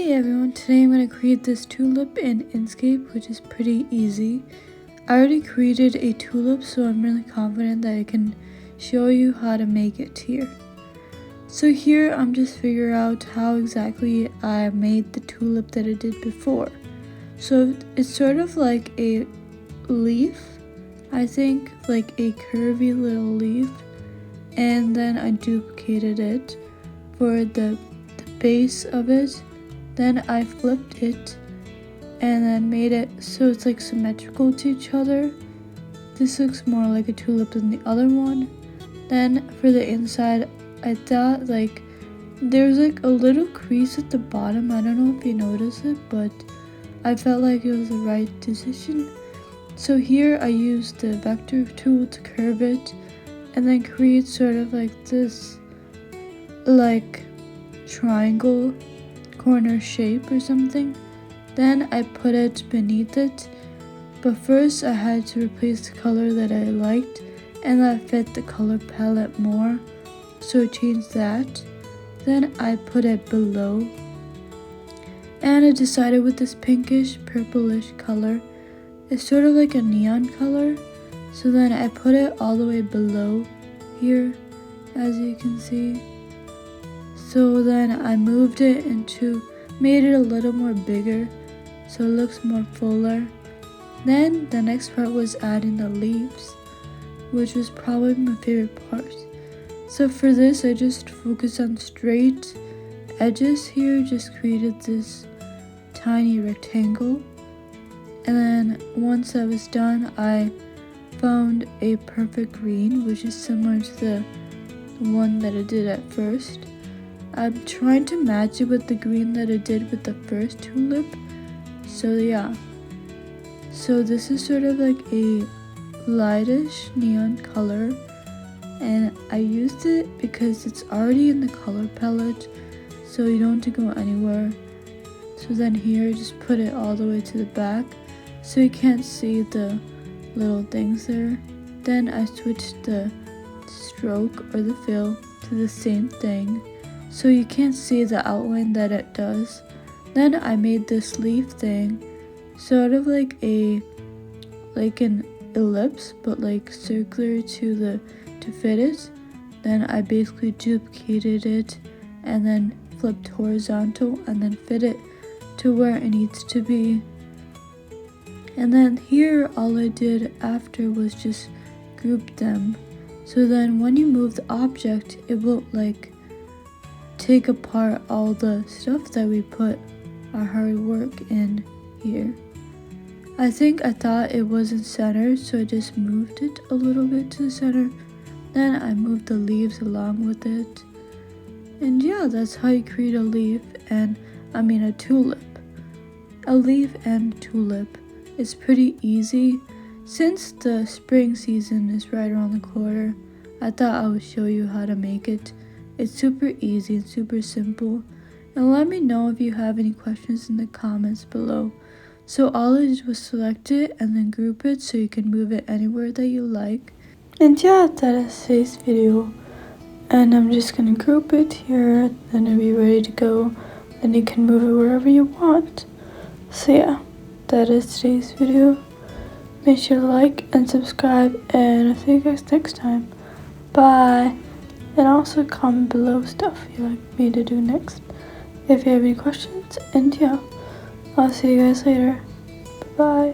Hey everyone, today I'm going to create this tulip in Inkscape, which is pretty easy. I already created a tulip, so I'm really confident that I can show you how to make it here. So here I'm just figuring out how exactly I made the tulip that I did before. So it's sort of like a leaf, I think, like a curvy little leaf, and then I duplicated it for the base of it. Then I flipped it and then made it so it's like symmetrical to each other. This looks more like a tulip than the other one. Then for the inside, I thought like there's like a little crease at the bottom. I don't know if you noticed it, but I felt like it was the right decision. So here I used the vector tool to curve it and then create sort of like this like triangle corner shape or something. Then I put it beneath it, but first I had to replace the color that I liked and that fit the color palette more, so I changed that. Then I put it below and I decided with this pinkish purplish color. It's sort of like a neon color, so then I put it all the way below here, as you can see. So then I moved it made it a little more bigger so it looks more fuller. Then the next part was adding the leaves, which was probably my favorite part. So for this I just focused on straight edges here, just created this tiny rectangle. And then once I was done, I found a perfect green, which is similar to the one that I did at first. I'm trying to match it with the green that I did with the first tulip. So yeah. So this is sort of like a lightish neon color. And I used it because it's already in the color palette, so you don't have to go anywhere. So then here, just put it all the way to the back so you can't see the little things there. Then I switched the stroke or the fill to the same thing, so you can't see the outline that it does. Then I made this leaf thing, sort of like an ellipse, but like circular to fit it. Then I basically duplicated it and then flipped horizontal and then fit it to where it needs to be. And then here all I did after was just group them. So then when you move the object, it will like take apart all the stuff that we put our hard work in here. I thought it wasn't centered, so I just moved it a little bit to the center. Then I moved the leaves along with it. And yeah, that's how you create a leaf a tulip. A leaf and tulip. It's pretty easy. Since the spring season is right around the corner, I thought I would show you how to make it. It's super easy and super simple. And let me know if you have any questions in the comments below. So all I did was select it and then group it so you can move it anywhere that you like. And yeah, that is today's video. And I'm just gonna group it here, then it'll be ready to go. Then you can move it wherever you want. So yeah, that is today's video. Make sure to like and subscribe, and I'll see you guys next time. Bye. And also comment below stuff you'd like me to do next if you have any questions. And yeah, I'll see you guys later. Bye.